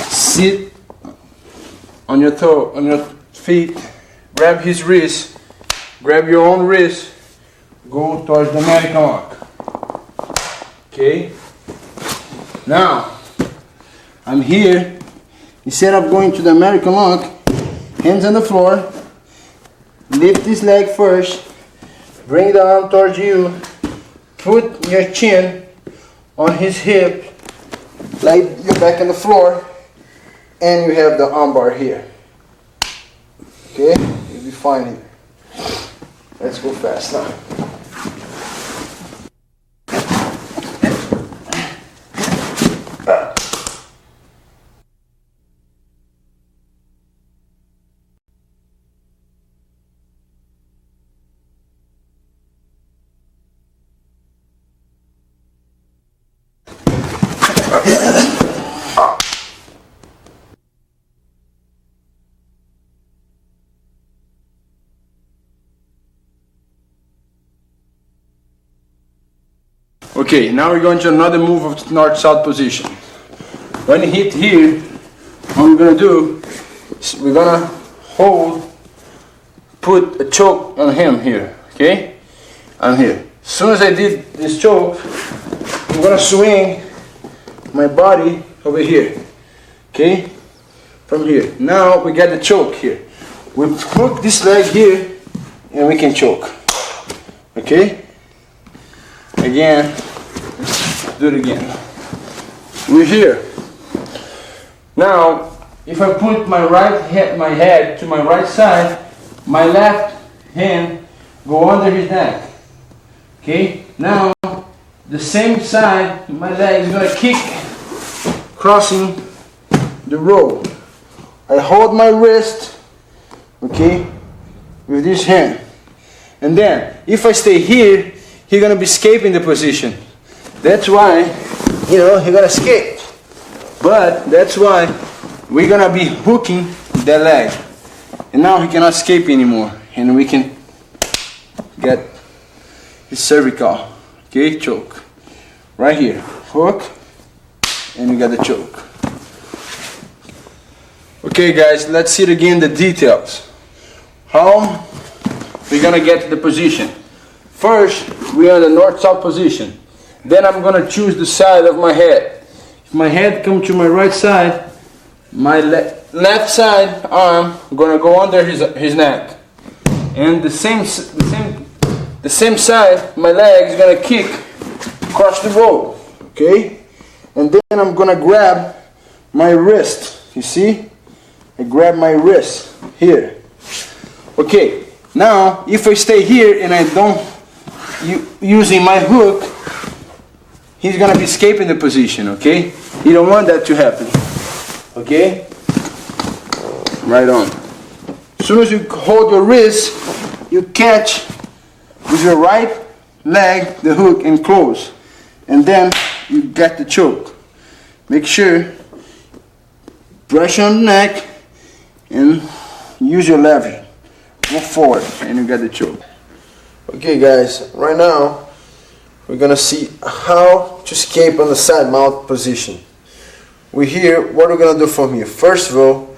Sit on your toe, on your feet, grab his wrist, grab your own wrist, go towards the American lock. Okay? Now, I'm here. Instead of going to the American lock, hands on the floor, lift this leg first, bring the arm towards you, put your chin on his hip, lay your back on the floor, and you have the arm bar here. Okay, you'll be fine here. Let's go fast now. Okay, now we're going to another move of north-south position. When you hit here, what we're going to do is we're going to hold, put a choke on him here, okay? On here. As soon as I did this choke, I'm going to swing my body over here, okay? From here. Now we got the choke here. We hook this leg here and we can choke, okay? Again, do it again. We're here. Now, if I put my head to my right side, my left hand go under his neck. Okay? Now, the same side, my leg is gonna kick, crossing the road. I hold my wrist, okay, with this hand. And then, if I stay here, he's gonna be escaping the position. That's why, he's gonna escape. But that's why we're gonna be hooking the leg. And now he cannot escape anymore. And we can get his cervical, okay, choke. Right here, hook, and we got the choke. Okay guys, let's see it again, the details. How we're gonna get to the position. First, we are in the north-south position. Then I'm gonna choose the side of my head. If my head comes to my right side, my left side arm gonna go under his neck, and the same side, my leg is gonna kick across the road. Okay, and then I'm gonna grab my wrist. You see, I grab my wrist here. Okay, now if I stay here and I don't using my hook, he's gonna be escaping the position, okay? You don't want that to happen, okay? Right on. As soon as you hold your wrist, you catch with your right leg the hook and close, and then you get the choke. Make sure brush on the neck and use your leverage. Go forward, and you get the choke. Okay, guys. Right now, we're gonna see how to escape on the side mount position. We're here. What we're gonna do from here? First of all,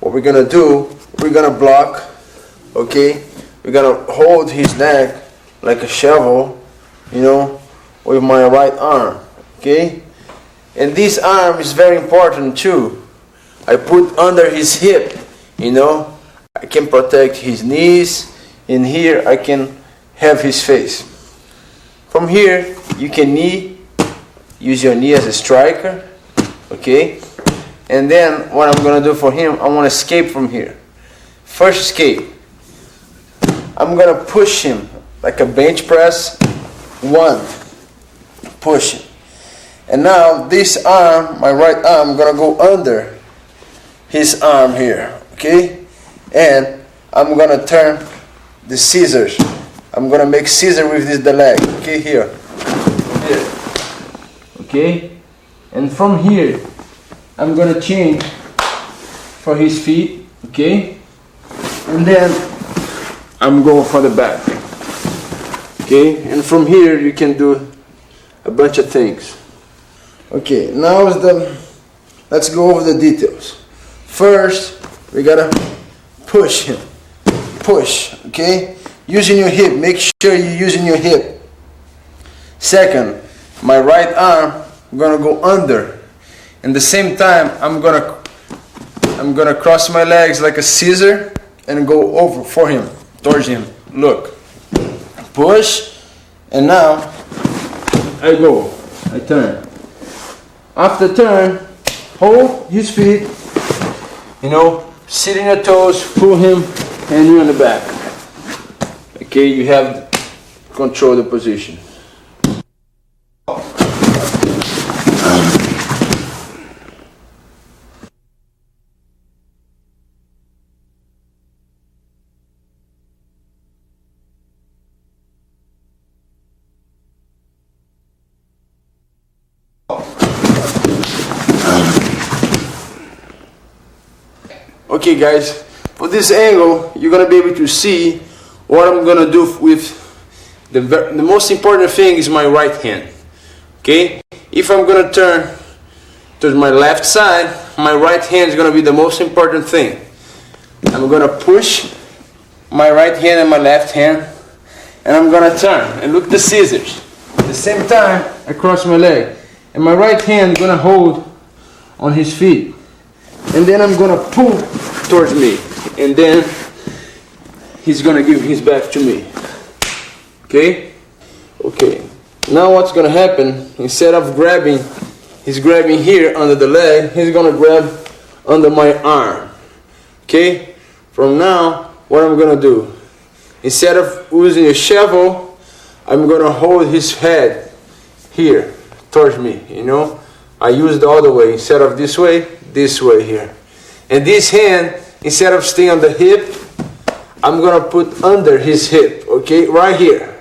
what we're gonna do, we're gonna block. Okay, we're gonna hold his neck like a shovel, with my right arm. Okay, and this arm is very important too. I put under his hip. I can protect his knees, and here I can have his face. From here, you can use your knee as a striker, okay? And then what I'm gonna do for him, I wanna escape from here. First escape, I'm gonna push him like a bench press. 1, push him. And now this arm, my right arm, gonna go under his arm here, okay? And I'm gonna turn the scissors. I'm gonna make scissor with the leg, okay, here. Okay, and from here I'm gonna change for his feet, okay, and then I'm going for the back, okay, and from here you can do a bunch of things. Okay, now let's go over the details. First, we gotta push him, okay, using your hip. Make sure you're using your hip. Second, my right arm I'm gonna go under. And the same time, I'm gonna cross my legs like a scissor and go over for him, towards him. Look, push, and now I go. I turn. After turn, hold his feet. You know, sit in your toes, pull him, and you in the back. Okay, you have to control the position. Okay guys, for this angle, you're gonna be able to see what I'm gonna do with the most important thing is my right hand. Okay, if I'm gonna turn to my left side, my right hand is gonna be the most important thing. I'm gonna push my right hand and my left hand, and I'm gonna turn. And look the scissors. At the same time, I cross my leg, and my right hand is gonna hold on his feet. And then I'm gonna pull towards me, and then he's gonna give his back to me. Okay? Okay. Now what's gonna happen, instead of grabbing, he's grabbing here under the leg, he's gonna grab under my arm. Okay? From now, what I'm gonna do, instead of using a shovel, I'm gonna hold his head here towards me, you know? I use the other way, instead of this way here. And this hand, instead of staying on the hip, I'm gonna put under his hip, okay, right here,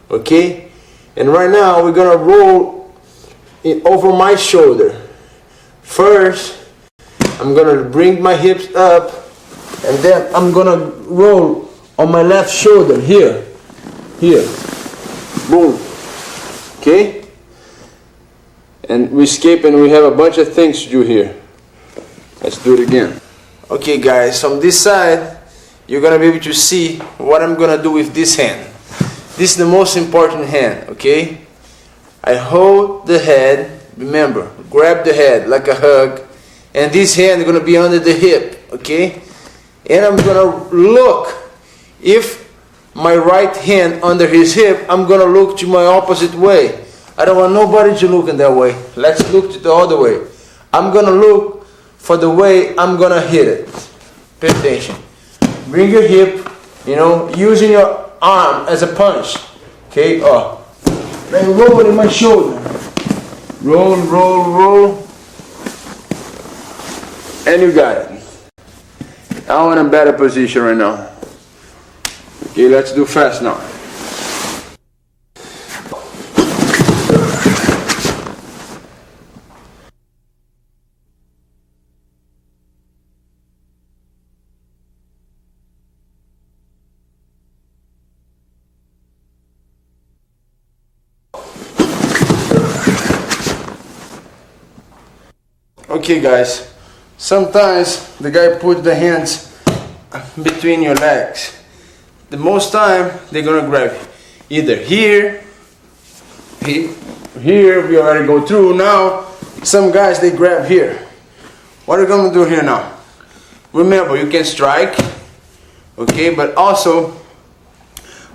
okay? And right now, we're gonna roll it over my shoulder. First, I'm gonna bring my hips up, and then I'm gonna roll on my left shoulder, here, boom, okay? And we escape, and we have a bunch of things to do here. Let's do it again. Okay guys, from this side, you're gonna be able to see what I'm gonna do with this hand. This is the most important hand, okay? I hold the head, remember, grab the head like a hug, and this hand is gonna be under the hip, okay? And I'm gonna look, if my right hand under his hip, I'm gonna look to my opposite way. I don't want nobody to look in that way. Let's look to the other way. I'm gonna look for the way I'm gonna hit it. Pay attention. Bring your hip, you know, using your arm as a punch. Okay, then roll it in my shoulder. Roll, roll, roll. And you got it. Now I'm in a better position right now. Okay, let's do fast now. Okay guys, sometimes the guy puts the hands between your legs. The most time they're gonna grab either here, here we already go through. Now some guys they grab here. What are you gonna do here now? Remember, you can strike, okay, but also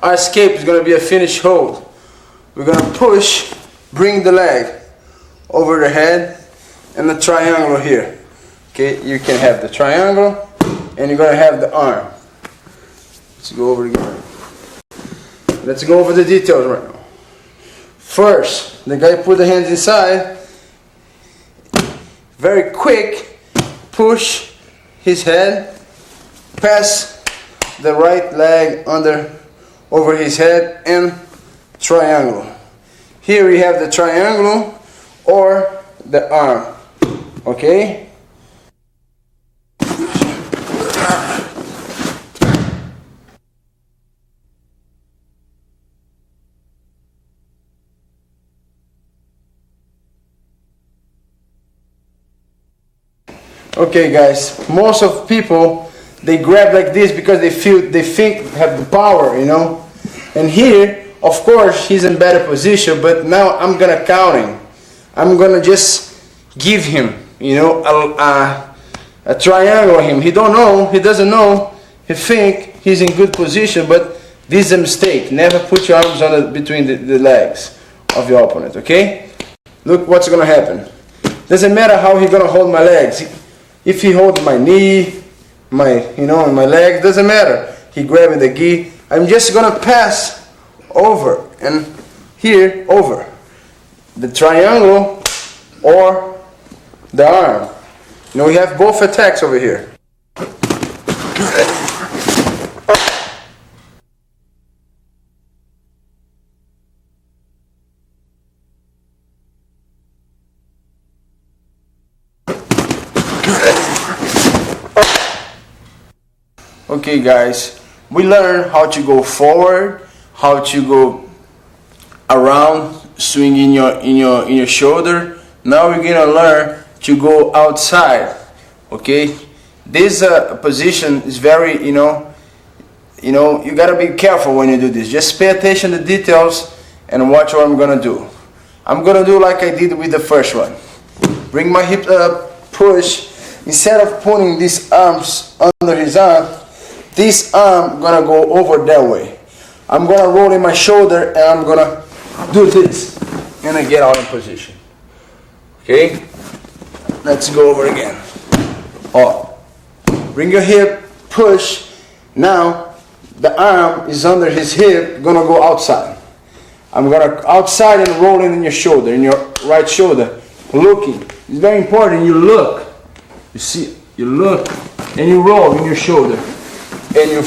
our escape is gonna be a finish hold. We're gonna push, bring the leg over the head, and the triangle here. Okay, you can have the triangle, and you're gonna have the arm. Let's go over again. Let's go over the details right now. First, the guy put the hands inside. Very quick, push his head, pass the right leg over his head, and triangle. Here we have the triangle or the arm. Okay? Okay guys, most of people they grab like this because they think have the power, you know. And here, of course, he's in better position, but now I'm gonna count him. I'm gonna just give him, you know, a triangle him. He don't know, he doesn't know, he think he's in good position, but this is a mistake. Never put your arms on between the legs of your opponent, okay? Look what's gonna happen. Doesn't matter how he's gonna hold my legs. If he holds my knee, my leg, doesn't matter. He grabbing the gi. I'm just gonna pass over and here over the triangle or the arm. You know, we have both attacks over here. Okay guys, we learn how to go forward, how to go around, swinging your shoulder. Now we're gonna learn to go outside. Okay, this position is very, you gotta be careful when you do this. Just pay attention to the details and watch what I'm gonna do. I'm gonna do like I did with the first one. Bring my hip up, push. Instead of putting these arms under his arm, this arm gonna go over that way. I'm gonna roll in my shoulder and I'm gonna do this and I get out of position. Okay, let's go over again. Oh, bring your hip, push. Now the arm is under his hip, gonna go outside. I'm gonna outside and rolling in your shoulder, in your right shoulder, looking. It's very important. You look, you see, you look and you roll in your shoulder. And you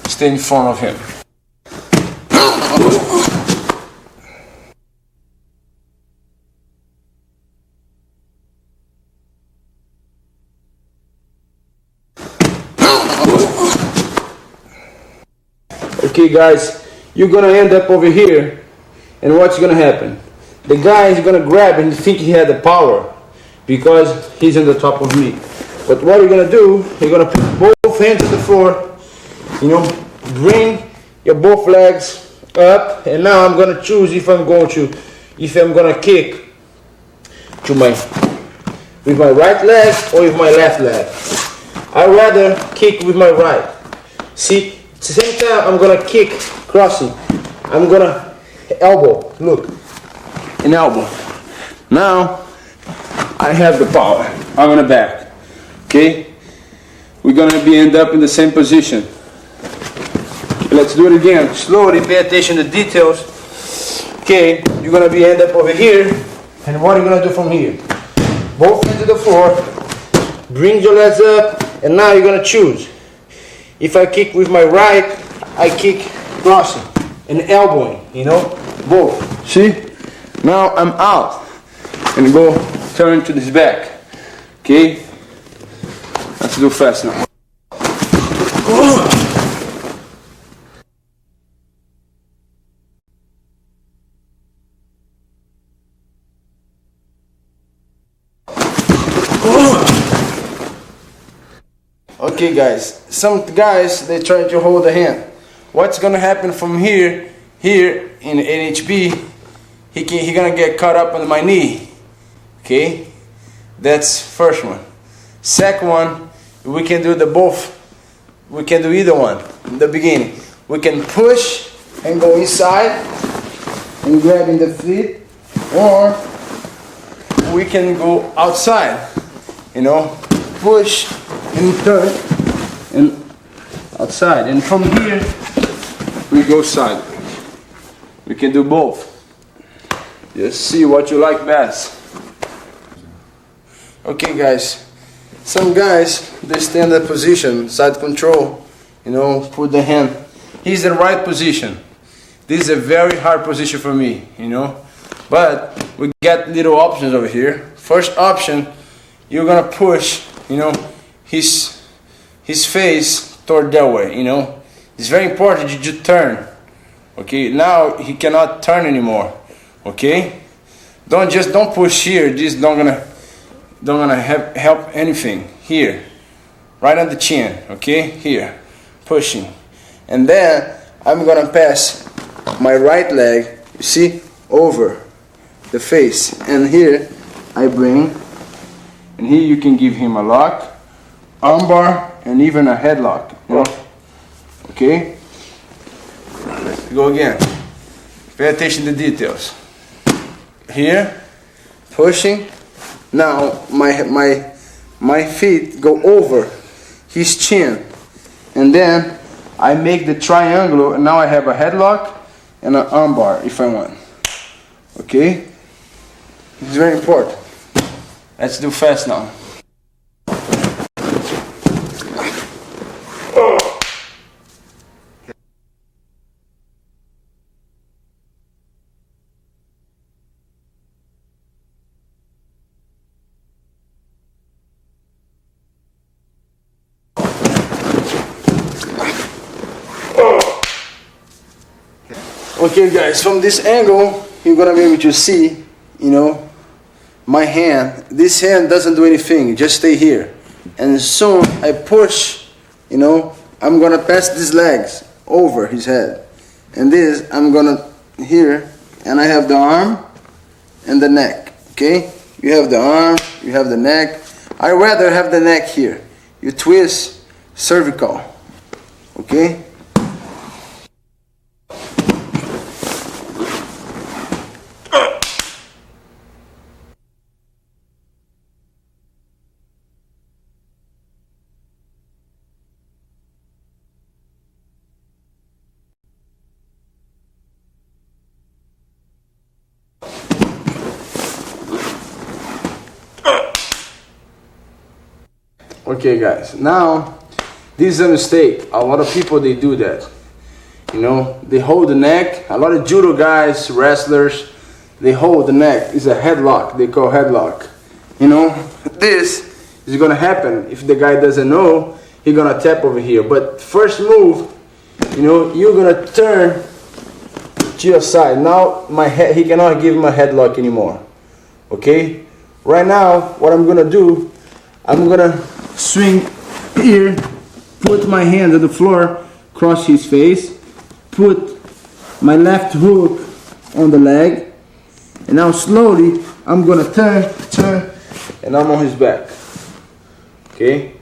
stay in front of him. Okay guys, you're gonna end up over here, and what's gonna happen? The guy is gonna grab and think he had the power because he's on the top of me. But what you're gonna do, you're gonna put both hands to the floor, bring your both legs up, and now I'm gonna choose if I'm gonna kick with my right leg or with my left leg. I rather kick with my right. See, at the same time I'm gonna kick crossing. I'm gonna elbow, look, an elbow. Now I have the power. I'm on the back. Okay, we're gonna end up in the same position. Let's do it again. Slowly, pay attention to details. Okay, you're gonna end up over here, and what are you gonna do from here? Both hands to the floor, bring your legs up, and now you're gonna choose. If I kick with my right, I kick crossing and elbowing. Both. See? Now I'm out and go turn to this back. Okay. Let's do fast now. Okay guys, some guys, they try to hold the hand. What's gonna happen from here in NHB, he gonna get caught up on my knee. Okay, that's first one. Second one, we can do we can do either one in the beginning. We can push and go inside and grabbing the feet, or we can go outside, push and turn and outside, and from here we go sideways. We can do both. Just see what you like best. Okay guys, some guys, they stand in position, side control, put the hand. He's in the right position. This is a very hard position for me, but we got little options over here. First option, you're gonna push, his face toward that way, It's very important you just turn. Okay, now he cannot turn anymore. Okay? Don't push here. This don't gonna help anything. Here. Right on the chin. Okay? Here. Pushing. And then I'm gonna pass my right leg, you see, over the face. And here I bring, and here you can give him a lock, armbar, and even a headlock, you know? Okay? Let's go again. Pay attention to details. Here, pushing. Now my feet go over his chin, and then I make the triangle, and now I have a headlock and an armbar if I want. Okay? It's very important. Let's do fast now. Okay guys, from this angle you're gonna be able to see, you know, my hand. This hand doesn't do anything, just stay here. And soon I push, you know, I'm gonna pass these legs over his head. And this I'm gonna here, and I have the arm and the neck. Okay? You have the arm, you have the neck. I rather have the neck here. You twist cervical. Okay? Okay guys, now this is a mistake. A lot of people, they do that. You know, they hold the neck. A lot of judo guys, wrestlers, they hold the neck. It's a headlock, they call headlock. You know, this is gonna happen if the guy doesn't know. He's gonna tap over here. But first move, you know, you're gonna turn to your side. Now my head, he cannot give him a headlock anymore. Okay? Right now, what I'm gonna do, I'm gonna swing here, put my hand on the floor, cross his face, put my left hook on the leg, and now slowly I'm gonna turn, and I'm on his back. Okay?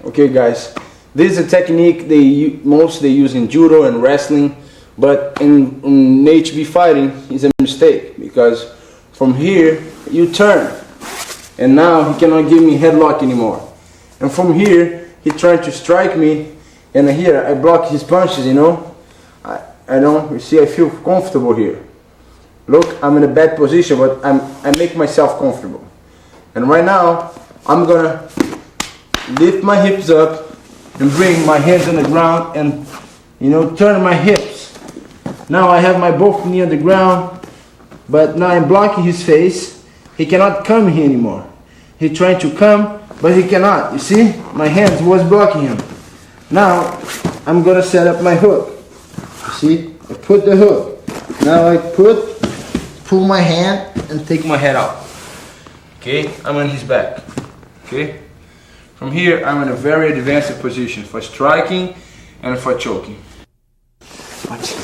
Okay guys, this is a technique they mostly use in judo and wrestling, but in HB fighting is a mistake, because from here you turn, and now he cannot give me headlock anymore. And from here he tried to strike me, and here I block his punches, you know. I don't, you see, I feel comfortable here. Look, I'm in a bad position, but I make myself comfortable. And right now I'm gonna lift my hips up and bring my hands on the ground and, you know, turn my hips. Now I have my both knee on the ground, but now I'm blocking his face. He cannot come here anymore. He's trying to come, but he cannot. You see, my hands was blocking him. Now I'm gonna set up my hook. You see, I put the hook. Now I pull my hand and take my head out. Okay, I'm on his back. Okay, from here I'm in a very advanced position for striking and for choking. Watch.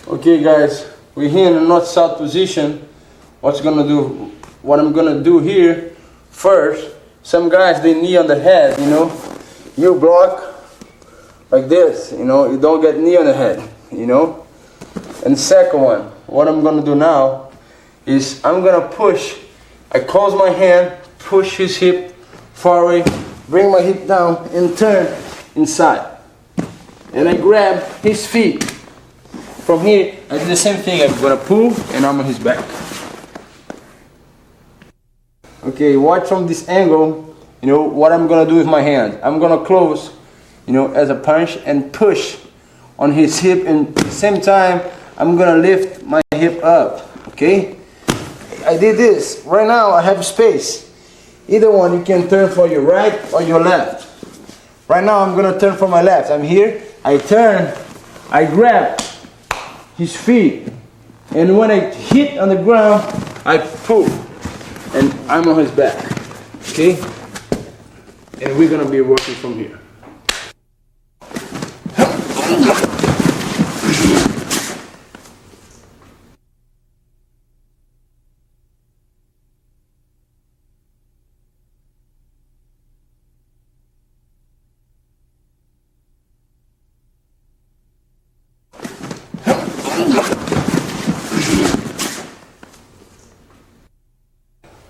Okay guys, we're here in a north-south position. What I'm gonna do here first, some guys, they knee on the head, you know. You block like this, you know, you don't get knee on the head, you know. And second one, what I'm gonna do now is I'm gonna push. I close my hand, push his hip far away, bring my hip down and turn inside. And I grab his feet. From here, I do the same thing. I'm gonna pull and I'm on his back. Okay, watch from this angle, you know, what I'm gonna do with my hand. I'm gonna close, you know, as a punch and push on his hip, and at the same time, I'm gonna lift my hip up, okay? I did this. Right now, I have space. Either one, you can turn for your right or your left. Right now I'm gonna turn for my left. I'm here, I turn, I grab his feet, and when I hit on the ground, I pull, and I'm on his back, okay? And we're gonna be working from here.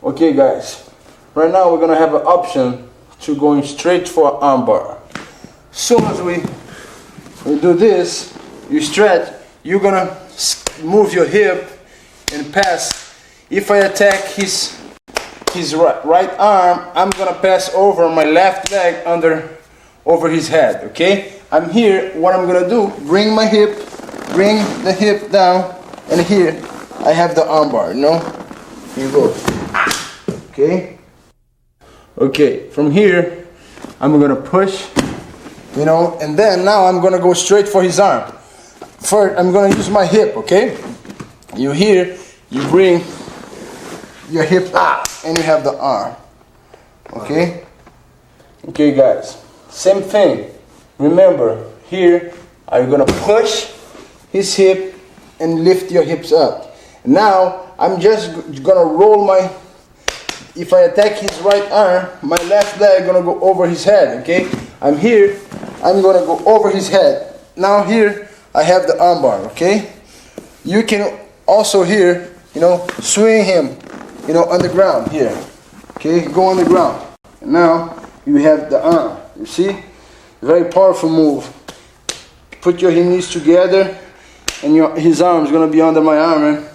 Okay guys, right now we're gonna have an option to going straight for armbar. As soon as we do this, you stretch, you're gonna move your hip and pass. If I attack his right arm, I'm gonna pass over my left leg over his head, okay? I'm here, what I'm gonna do, bring the hip down, and here I have the armbar, you know? Here you go. Okay? Okay, from here, I'm gonna push, you know, and then now I'm gonna go straight for his arm. First, I'm gonna use my hip, okay? You here, you bring your hip up, and you have the arm. Okay? Okay, guys, same thing. Remember, here, I'm gonna push his hip and lift your hips up. Now, I'm just gonna roll if I attack his right arm, my left leg gonna go over his head, okay? I'm here, I'm gonna go over his head. Now here, I have the armbar, okay? You can also here, you know, swing him, you know, on the ground here, okay? Go on the ground. And now, you have the arm, you see? Very powerful move. Put your knees together, and his arm is gonna be under my arm, and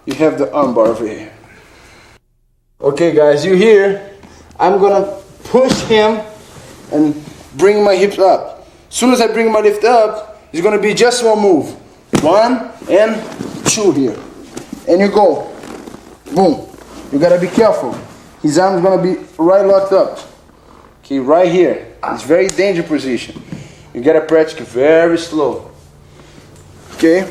you have the armbar over here. Okay guys, you here, I'm gonna push him and bring my hips up. As soon as I bring my lift up, it's gonna be just one move. 1 and 2 here. And you go. Boom. You gotta be careful. His arm's gonna be right locked up. Okay, right here. It's very dangerous position. You gotta practice very slow. Okay?